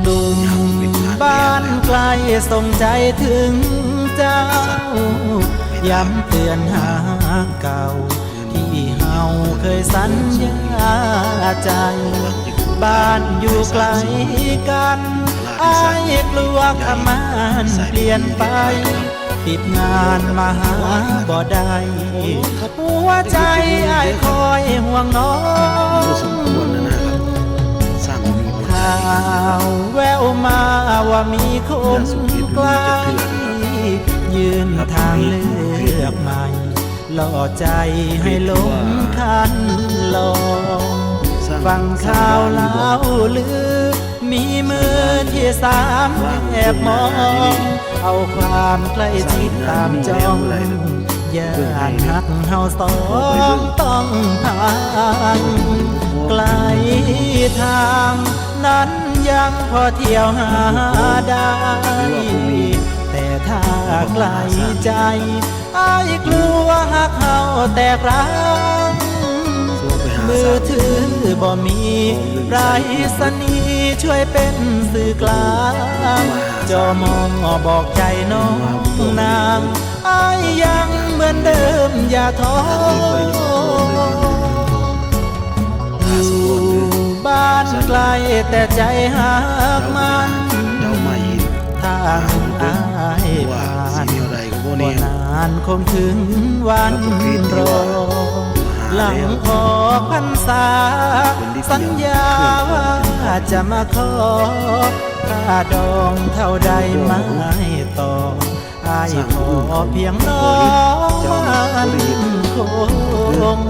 หนุ่มบ้านไกลส่งใจถึงเจ้าย้ำเตือนหาเก่าที่เฮาเคยสัญญาใจบ้านอยู่ไกลกันอ้ายกลัวคำมันเปลี่ยนไปติดงานมาหาบ่ได้หัวใจอ้ายคอยห่วงน้องข่าวแววมาว่ามีคนไกลยืนทางเลือกใหม่ล่อใจให้หลงคันลองฟังข่าวเล่าลือมีมือที่สามแอบมองเอาความใกล้ชิดตามจ้องอย่าหักเฮาสองต้องทางไกลทางนั้นยังพอเที่ยวหาได้แต่ถ้าไกลใจอ้ายกลัวหักเฮาแตกร้างมือถือบ่มีไรสนีช่วยเป็นสื่อกลางจอมองบอกใจน้องนางอ้ายยังเหมือนเดิมอย่าท้ออยู่บ้านไกลแต่ใจหักมันทางอ้ายผ่านบ่นานคงถึงวันรอหลังออกพรรษาสัญญาว่าจะมาขอค่าดองเท่าใดไม่ต่ออ้ายขอเพียงน้องมันคง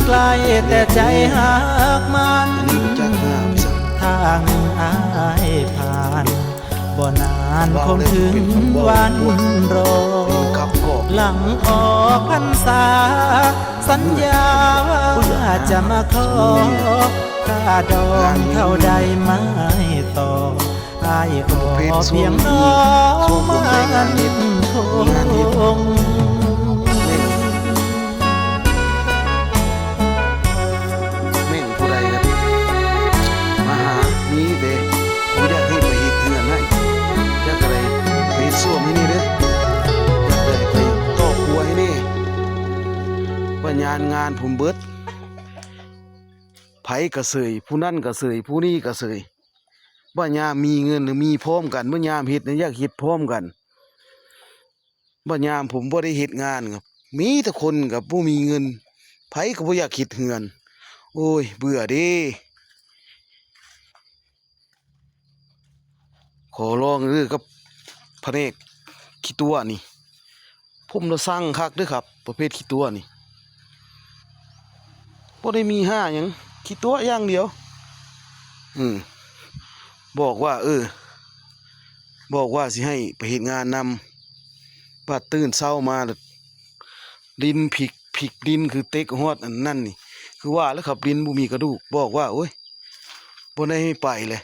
ไกลแต่ใจหักมันทางอ้ายผ่านบ่นานคงถึงวันรอหลังออกพรรษาสัญญาว่าจะมาขอค่าดองเท่าใดไม่ต่ออ้ายขอเพียงน้องมันคงงานผมเบิดไผกระเสยผู้นั่นกระเสยผู้นี้กระเสยบ่ยามมีเงินหรือมีพร้อมกันบ่ยามเฮ็ดเนี่ยอยากเฮ็ดพร้อมกันบ่ยามผมบ่ได้เฮ็ดงานครับมีแต่คนกับผู้มีเงินไผก็บ่อยากเฮ็ดเฮือนโอ้ยเบื่อเด้ขอร้องเด้อกับแผนกขี้ตัวนี่ผมละสั่งคักเด้อครับประเภทขี้ตัวนี่บ่ได้มีห้าหยังขี้ตัวอย่างเดียวบอกว่าบอกว่าสิให้ไปเฮ็ดงานนำบัดตื่นเช้ามาดินผิกดินคือเต็กฮอดอันนั่นนี่คือว่าแล้วครับดินบ่มีกระดูกบอกว่าโอ้ยบ่ได้ให้ไปเลย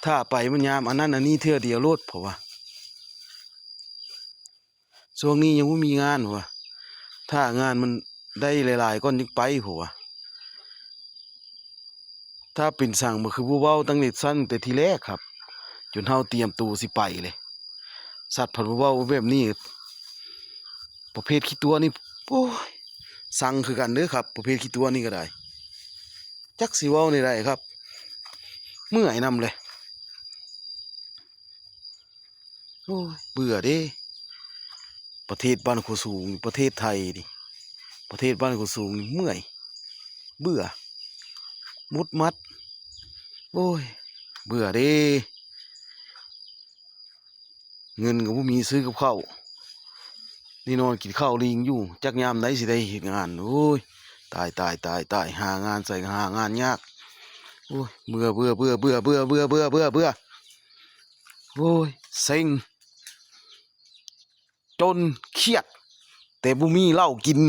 ถ้าไปมันยามอันนั้นอันนี้เทื่อเดียวโลดเพราะว่าช่วงนี้ยังบ่มีงานว่ะถ้างานมันได้หลายๆก้อนจึงไปผมว่าถ้าเป็นสั่งมันคือผู้เว้าตั้งแต่สั้นแต่ทีแรกครับจนเฮาเตรียมตัวสิไปเลยสัตว์ผัดผู้เว้าแบบนี้ประเภทขี้ตัวนี่โอ้ยสั่งคือกันเด้อครับประเภทขี้ตัวนี่ก็ได้จักสิเว้าในใดครับเมื่อยนำเลยโอ้ยเบื่อเด้ประเทศบ้านโคสูงประเทศไทยดิประเทศบ้านกูสูงเมื่อยเบื่อมุดมัดโอ้ยเบื่อเด้เงินก็บ่มีซื้อกับข้าวนี่นอนกินข้าวลิงอยู่จักยามไหนสิได้เฮ็ดงานโอ้ยตายหางานใส่หางานยาก โอ้ยเบื่อโอ้ยเซ็งจนเครียดแต่บ่มีเหล้ากิน